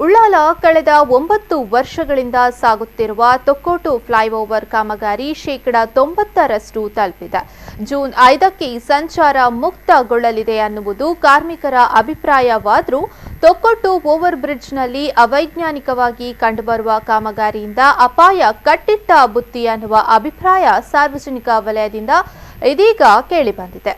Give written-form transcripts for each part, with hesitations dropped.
ಉಳ್ಳಾಲ ಕಳೆದ 9 ವರ್ಷಗಳಿಂದ ಸಾಗುತ್ತಿರುವ ತೊಕ್ಕೋಟು ಫ್ಲೈಓವರ್ ಕಾಮಗಾರಿ ಶೇಕಡಾ 90ರಷ್ಟು ತಲುಪಿದೆ. ಜೂನ್ 5ಕ್ಕೆ ಸಂಚಾರ ಮುಕ್ತಗೊಳ್ಳಲಿದೆ ಅನ್ನುವುದು ಕಾರ್ಮಿಕರ ಅಭಿಪ್ರಾಯವಾದರೂ ತೊಕ್ಕೋಟು ಓವರ್ ಬ್ರಿಡ್ಜ್ನಲ್ಲಿ ಅವೈಜ್ಞಾನಿಕವಾಗಿ ಕಂಡುಬರುವ ಕಾಮಗಾರಿಯಿಂದ ಅಪಾಯ ಕಟ್ಟಿಟ್ಟ ಬುತ್ತಿ ಅನ್ನುವ ಅಭಿಪ್ರಾಯ ಸಾರ್ವಜನಿಕ ವಲಯದಿಂದ ಇದೀಗ ಕೇಳಿಬಂದಿದೆ.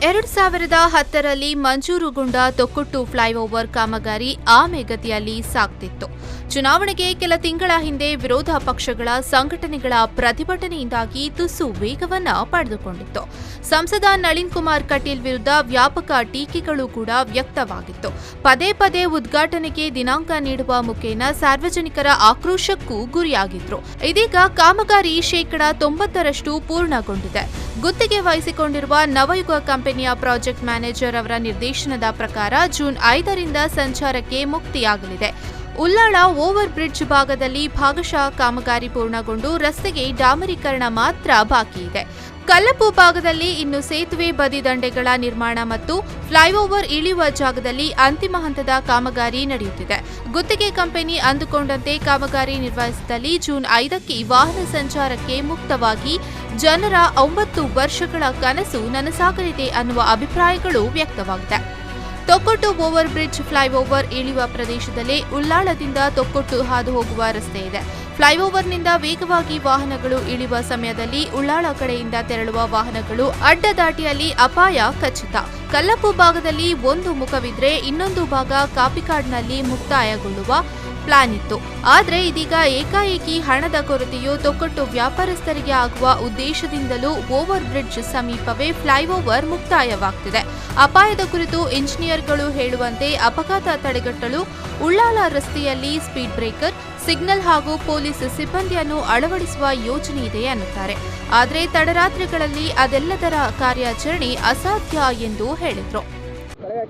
2010ರಲ್ಲಿ ಮಂಜೂರುಗೊಂಡ ತೊಕ್ಕೊಟ್ಟು ಫ್ಲೈಓವರ್ ಕಾಮಗಾರಿ ಆಮೆಗತಿಯಲ್ಲಿ ಸಾಗ್ತಿತ್ತು. ಚುನಾವಣೆಗೆ ಕೆಲ ತಿಂಗಳ ಹಿಂದೆ ವಿರೋಧ ಪಕ್ಷಗಳ ಸಂಘಟನೆಗಳ ಪ್ರತಿಭಟನೆಯಿಂದಾಗಿ ತುಸು ವೇಗವನ್ನು ಪಡೆದುಕೊಂಡಿತ್ತು. ಸಂಸದ ನಳಿನ್ ಕುಮಾರ್ ಕಟೀಲ್ ವಿರುದ್ಧ ವ್ಯಾಪಕ ಟೀಕೆಗಳು ಕೂಡ ವ್ಯಕ್ತವಾಗಿತ್ತು. ಪದೇ ಪದೇ ಉದ್ಘಾಟನೆಗೆ ದಿನಾಂಕ ನೀಡುವ ಮುಖೇನ ಸಾರ್ವಜನಿಕರ ಆಕ್ರೋಶಕ್ಕೂ ಗುರಿಯಾಗಿದ್ರು. ಇದೀಗ ಕಾಮಗಾರಿ ಶೇಕಡಾ 90ರಷ್ಟು ಪೂರ್ಣಗೊಂಡಿದೆ. ಗುತ್ತಿಗೆ ವಹಿಸಿಕೊಂಡಿರುವ ನವಯುಗ ಕಂಪನಿಯ ಪ್ರಾಜೆಕ್ಟ್ ಮ್ಯಾನೇಜರ್ ಅವರ ನಿರ್ದೇಶನದ ಪ್ರಕಾರ ಜೂನ್ 5ರಿಂದ ಸಂಚಾರಕ್ಕೆ ಮುಕ್ತಿಯಾಗಲಿದೆ. ಉಳ್ಳಾಳ ಓವರ್ ಬ್ರಿಡ್ಜ್ ಭಾಗದಲ್ಲಿ ಭಾಗಶಃ ಕಾಮಗಾರಿ ಪೂರ್ಣಗೊಂಡು ರಸ್ತೆಗೆ ಡಾಮರೀಕರಣ ಮಾತ್ರ ಬಾಕಿ ಇದೆ. ಕಲ್ಲಪ್ಪು ಭಾಗದಲ್ಲಿ ಇನ್ನು ಸೇತುವೆ ಬದಿ ದಂಡೆಗಳ ನಿರ್ಮಾಣ ಮತ್ತು ಫ್ಲೈಓವರ್ ಇಳಿಯುವ ಜಾಗದಲ್ಲಿ ಅಂತಿಮ ಹಂತದ ಕಾಮಗಾರಿ ನಡೆಯುತ್ತಿದೆ. ಗುತ್ತಿಗೆ ಕಂಪನಿ ಅಂದುಕೊಂಡಂತೆ ಕಾಮಗಾರಿ ನಿರ್ವಹಿಸಿದಲ್ಲಿ ಜೂನ್ 5ಕ್ಕೆ ವಾಹನ ಸಂಚಾರಕ್ಕೆ ಮುಕ್ತವಾಗಿ ಜನರ 9 ವರ್ಷಗಳ ಕನಸು ನನಸಾಗಲಿದೆ ಅನ್ನುವ ಅಭಿಪ್ರಾಯಗಳು ವ್ಯಕ್ತವಾಗಿದೆ. ತೊಕ್ಕೊಟ್ಟು ಓವರ್ ಬ್ರಿಡ್ಜ್ ಫ್ಲೈಓವರ್ ಇಳಿಯುವ ಪ್ರದೇಶದಲ್ಲೇ ಉಳ್ಳಾಳದಿಂದ ತೊಕ್ಕೊಟ್ಟು ಹಾದು ಹೋಗುವ ರಸ್ತೆ ಇದೆ. ಫ್ಲೈಓವರ್ನಿಂದ ವೇಗವಾಗಿ ವಾಹನಗಳು ಇಳಿಯುವ ಸಮಯದಲ್ಲಿ ಉಳ್ಳಾಳ ಕಡೆಯಿಂದ ತೆರಳುವ ವಾಹನಗಳು ಅಡ್ಡದಾಟಿಯಲ್ಲಿ ಅಪಾಯ ಖಚಿತ. ಕಲ್ಲಪ್ಪು ಭಾಗದಲ್ಲಿ ಒಂದು ಮುಖವಿದ್ರೆ ಇನ್ನೊಂದು ಭಾಗ ಕಾಪಿಕಾಡ್ನಲ್ಲಿ ಮುಕ್ತಾಯಗೊಳ್ಳುವ ಪ್ಲಾನ್ ಇತ್ತು. ಆದರೆ ಇದೀಗ ಏಕಾಏಕಿ ಹಣದ ಕೊರತೆಯು ತೊಕ್ಕೊಟ್ಟು ವ್ಯಾಪಾರಸ್ಥರಿಗೆ ಆಗುವ ಉದ್ದೇಶದಿಂದಲೂ ಓವರ್ ಬ್ರಿಡ್ಜ್ ಸಮೀಪವೇ ಫ್ಲೈಓವರ್ ಮುಕ್ತಾಯವಾಗ್ತಿದೆ. ಅಪಾಯದ ಕುರಿತು ಇಂಜಿನಿಯರ್ಗಳು ಹೇಳುವಂತೆ ಅಪಘಾತ ತಡೆಗಟ್ಟಲು ಉಳ್ಳಾಲ ರಸ್ತೆಯಲ್ಲಿ ಸ್ಪೀಡ್ ಬ್ರೇಕರ್, ಸಿಗ್ನಲ್ ಹಾಗೂ ಪೊಲೀಸ್ ಸಿಬ್ಬಂದಿಯನ್ನು ಅಳವಡಿಸುವ ಯೋಜನೆ ಇದೆ ಅನ್ನುತ್ತಾರೆ. ಆದರೆ ತಡರಾತ್ರಿಗಳಲ್ಲಿ ಅದೆಲ್ಲದರ ಕಾರ್ಯಾಚರಣೆ ಅಸಾಧ್ಯ ಎಂದು ಹೇಳಿದರು.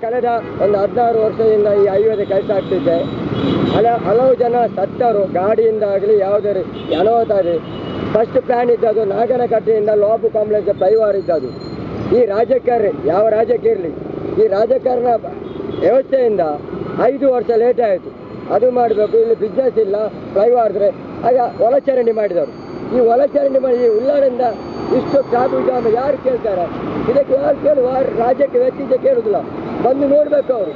ಕಳೆದ ಒಂದು 16 ವರ್ಷದಿಂದ ಈ ಹೈವೇದ ಕೆಲಸ ಆಗ್ತಿದೆ. ಹಲವು ಜನ ಸತ್ತರು, ಗಾಡಿಯಿಂದ ಆಗಲಿ ಯಾವುದೇ ಅನಾಹುತ ಆಗಲಿ. ಫಸ್ಟ್ ಪ್ಲಾನ್ ಇದ್ದದು ನಾಗನಕಟ್ಟೆಯಿಂದ ಲೋಬು ಕಾಂಪ್ಲೆಕ್ಸ್ ಫ್ಲೈಓವರ್ ಇದ್ದದು. ಈ ರಾಜಕಾರಣ ಯಾವ ರಾಜ್ಯಕ್ಕೆ ಇರಲಿ, ಈ ರಾಜಕಾರಣ ವ್ಯವಸ್ಥೆಯಿಂದ 5 ವರ್ಷ ಲೇಟ್ ಆಯಿತು. ಅದು ಮಾಡಬೇಕು, ಇಲ್ಲಿ ಬಿಸ್ನೆಸ್ ಇಲ್ಲ ಫ್ಲೈಓವರ್. ಆಗ ಒಳಚರಂಡಿ ಮಾಡಿದವರು. ಈ ಒಳಚರಂಡಿ ಮಾಡಿ ಈ ಉಳ್ಳಾಳಿಂದ ಇಷ್ಟು ಟ್ರಾಫಿಕ್ ಜಾಮ್ ಯಾರು ಕೇಳ್ತಾರೆ? ಇದಕ್ಕೆ ಯಾರು ಕೇಳುವ? ರಾಜ್ಯಕ್ಕೆ ವ್ಯಕ್ತಿಗೆ ಕೇಳುವುದಿಲ್ಲ. ಬಂದು ನೋಡಬೇಕು ಅವರು,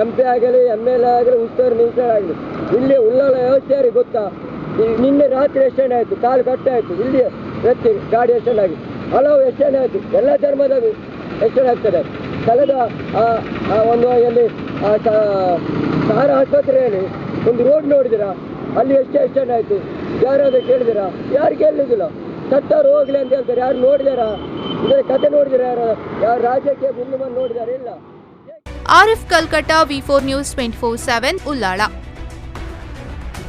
MP ಆಗಲಿ ML ಆಗಲಿ ಉಸ್ತುವಾರಿ ಮಿನಿಸ್ಟರ್ ಆಗಲಿ. ಇಲ್ಲಿ ಉಳ್ಳಾಳ ವ್ಯವಸ್ಥೆ ಯಾರಿಗೆ ಗೊತ್ತಾ? ನಿನ್ನೆ ರಾತ್ರಿ ಎಷ್ಟೇನೆ ಆಯಿತು, ಕಾಲು ಕಟ್ಟಾಯಿತು. ಇಲ್ಲಿ ವ್ಯಕ್ತಿ ಗಾಡಿ ಎಷ್ಟೇನೆ ಆಗಿದೆ, ಹಲವು ಎಷ್ಟೇನೆ ಆಯಿತು. ಎಲ್ಲ ಧರ್ಮದ ಎಷ್ಟೇನೆ ಆಗ್ತದೆ. ಕಳೆದ ಒಂದು ಎಲ್ಲಿ ಸಹಾರ ಆಸ್ಪತ್ರೆಯಲ್ಲಿ ಒಂದು ರೋಡ್ ನೋಡಿದಿರಾ? ಅಲ್ಲಿ ಎಷ್ಟೇನೆ ಆಯಿತು? ಯಾರಾದರೂ ಕೇಳಿದಿರಾ? ಯಾರು ಕೇಳುವುದಿಲ್ಲ. ಸತ್ತರು ಹೋಗ್ಲಿ ಅಂತ ಹೇಳ್ತಾರೆ. ಯಾರು ನೋಡಿದಾರಾ? ಇದರ ಕತೆ ನೋಡಿದಾರ? ಯಾರು ರಾಜ್ಯಕ್ಕೆ ಮುಂದೆ ಬಂದು ನೋಡಿದಾರ? ಇಲ್ಲ. Arif Kalkatta, V4 News 24/7 Ullal.